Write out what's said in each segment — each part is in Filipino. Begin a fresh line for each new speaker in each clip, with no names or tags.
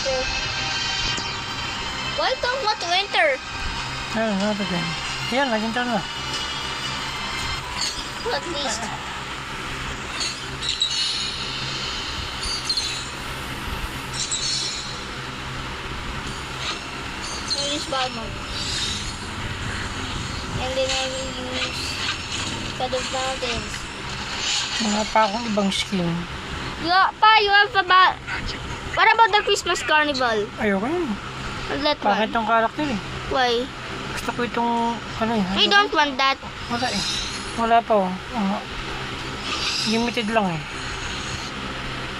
true. Why don't want to enter?
Ano, ito din. Yan, nag-enter na.
At least. I use Balmond. And then I will use Shadow of Mountains.
Wala pa akong ibang skin.
Yeah, pa, you have about... What about the Christmas Carnival?
Ayoko yun.
That
Bakit
one.
tong karakter eh?
Why?
Gusto ko itong, ano eh.
I don't want that.
Wala eh. Wala pa oh. Limited lang eh.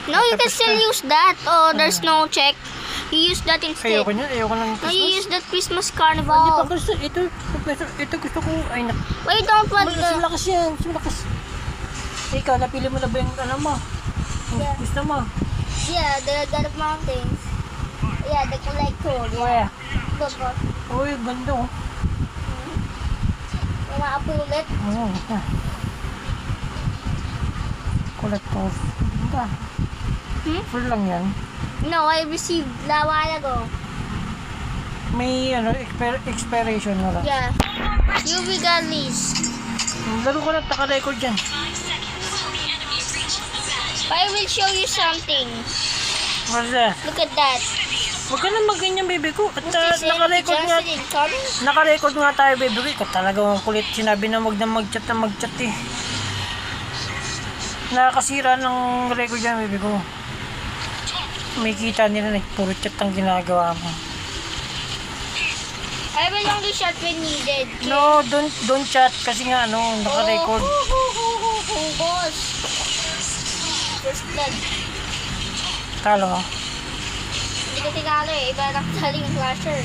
No, you can still use that. Oh, there's no check. You use that instead.
Ayoko niya. Ayoko ng
No,
Christmas.
you use that Christmas
Hindi pa
Carnival.
gusto. Ito gusto ko. Ay,
Why you don't want the...
Sulakas yan. Sulakas. Ikaw, napili mo na ba yung ano mo?
Yeah.
Gusto mo?
Yeah, the God of Mountains. Yeah, the collector.
Where?
Look,
Uy, ganda oh.
yung mga apulit.
Oo, ito. Collector. Ganda. Full lang yan.
No, I received a while ago.
May ano, expiration na lang.
Yeah. You got these.
Laro ko na, taka-record dyan.
I will show you something.
What's that?
Look at that.
Huwag ka na mag-ganyan, baby ko. At
This is
naka-record nga.
Johnson and Carmen.
Naka-record nga tayo, baby ko. Ikaw talaga ang kulit. Sinabi na wag na mag-chat eh. Nakakasira ng record yan, baby ko. May kita nila na puro chat ang ginagawa mo.
I will only shot when needed.
No, don't chat kasi nga ano, naka-record.
Boss. First blood.
Talo mo.
Hindi ko tinalo eh. Iba nakatali yung flasher.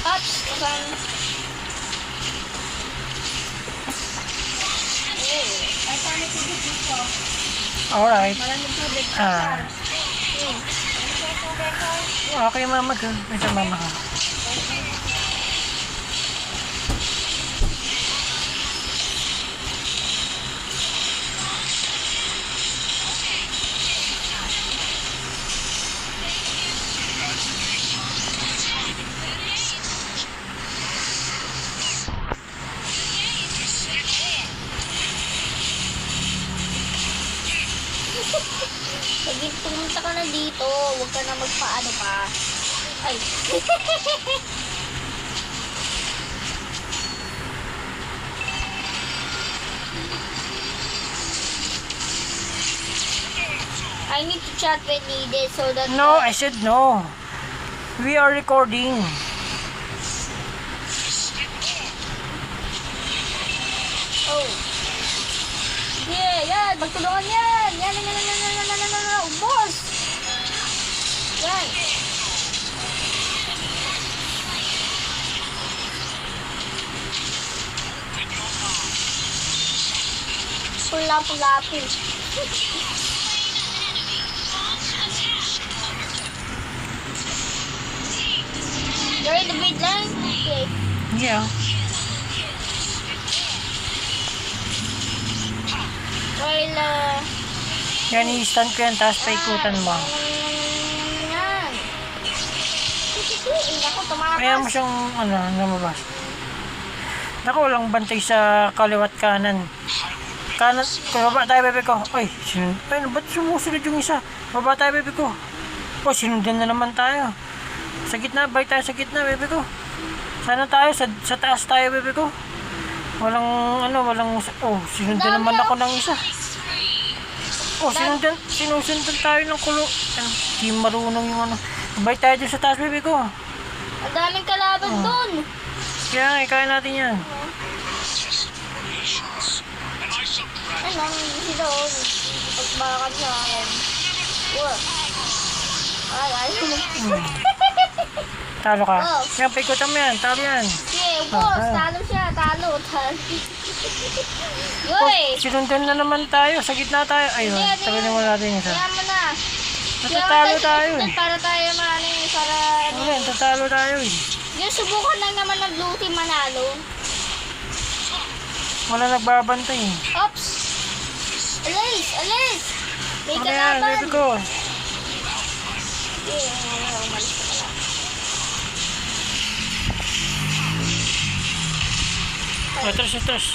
Ups.
Alright.
Maraming tubig.
Okay, mama ka. Ito, mama ka.
Pag pumunta ka na dito, huwag ka na magpaano pa. Ay. I need to chat when needed so that...
No, I said no. We are recording.
Oh. Yeah, yan. Magtulungan yan. Yan. Ubos. Yan. Pula-pula-pul. You're in the mid line? Okay.
Yeah.
Well,
Yan, i-stand ko yan, tapos paikutan mo.
yan. Ako, tumakas.
Kaya mo siyang, ano, namabas. Naku, walang bantay sa kaliwat kanan. Kanan, baba tayo, bebe ko. Ay, ba't sumusunod yung isa? Baba tayo, bebe ko. Oh, sinundan na naman tayo. Sa gitna, balik tayo sa gitna, bebe ko. Sana tayo, sa taas tayo, bebe ko. Walang, sinundan naman ako ng isa. Oh, sinusundan tayo ng kulo. Di marunong yung ano. Balik tayo dun sa taas, bebe ko.
Ang daming kalaban dun.
Kaya nga, kaya natin yan.
Ano, hindi sila o. Pagbakan sa akin. Ay.
Talo ka.
Oh.
Yan, paikutan mo yan. Talo yan.
Okay, boss. Talo siya. Talo. Yoy!
Sinundan na naman tayo. Sa gitna tayo. Ayun, tagalin mo natin isa.
Kaya mo na.
Natatalo tayo eh.
Para tayo sa para ano.
Wala, tatalo tayo eh.
Yung subukan lang naman ng blue team manalo.
Wala nagbabantay eh.
Ops! Alis! Alis! May
Ano yan,
kalaban!
baby ko?
Sige, umalis ka pala.
Atras, atras.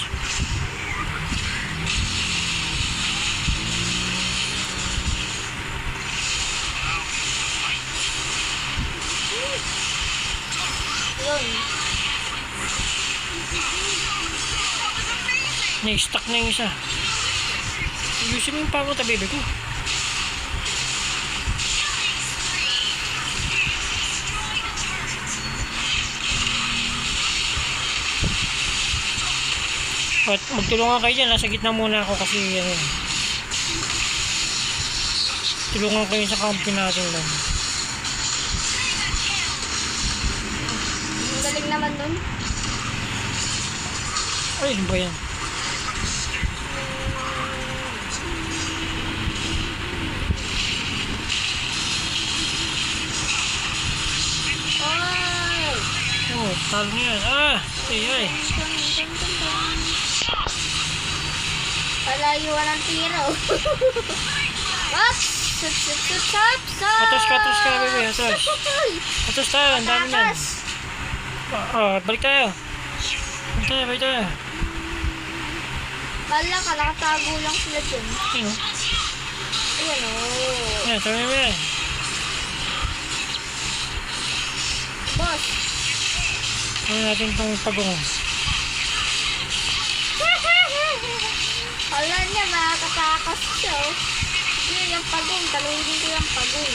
Yun.
Na-stuck na yung isa. Ayusin mo yung pangot na baby ko. At magtulungan kayo dyan. Nasa gitna muna ako kasi ano. Tulungan kayo sa kampi natin lang.
Ang galing naman dun.
Ay, ano ba yan?
Ay!
Oh, talo na yan. Ah! Ay, ay.
Palayuan ng tiro. Ops! Sup, sup, sup, sup, sup!
Atras ka, baby. Atras. Atras tayo. Ang dami yan. Balik tayo. Balik tayo.
Kala ka, nakatago lang sila dyan.
Ayun.
Ayan o.
Yan, tabi mo yan.
Boss!
Ano natin itong pagong.
Kala niya, makakatakas siya. Yun yung pagong. Talungin ko yung pagong.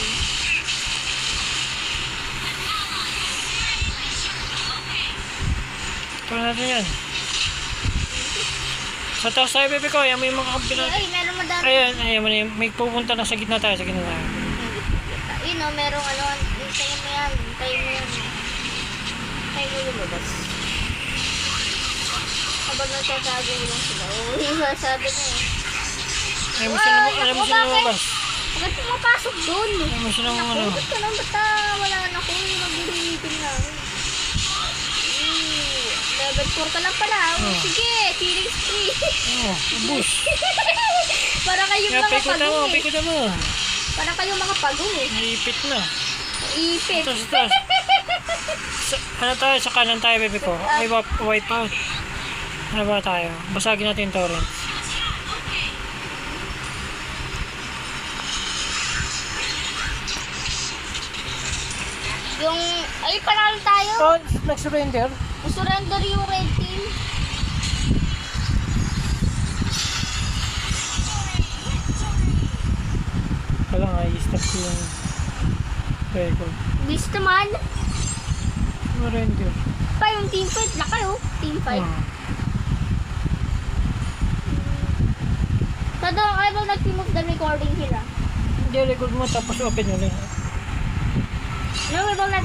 Ito natin yan. Sa taas tayo, baby ko. Ayan mo yung mga kampi natin.
Ay, meron madami.
Ayan mo na yun. May pupunta na sa gitna tayo. Sa gitna tayo.
Yun o, merong ano. Hintayin mo yan. Hintayin mo yan. Hintayin mo lumabas. Habang nagtatago lang sila. Oo, yung sasabi na eh.
Alam mo sila lumabas.
Bakit pumapasok doon?
Alam mo sila
Naku,
ano.
ba't ka lang? Ba't wala na ko? Magbibigin na ako. Level 4 ka lang pala.
Oh.
Sige, feeling spree.
Oh, bus.
Para kayong
Kaya
mga pagong eh.
pikutan mo.
Para kayong mga pagong eh.
Naipit na.
Ipit.
Taas. Ano tayo? Sa kanan tayo, baby ko. Ay, wipe out. Ano ba tayo? Basagin natin yung torrent.
Yung, ay panalo tayo.
Oh, nag-surrender?
Surrender yung red team.
Wala nga, i-stop ko yung record.
Bilis naman.
Surrender.
Pa yung team fight. Laki oh. Team fight. Todo, ay ba nag-remove the recording sila?
Hindi, record mo tapos open ulit.
No, we will not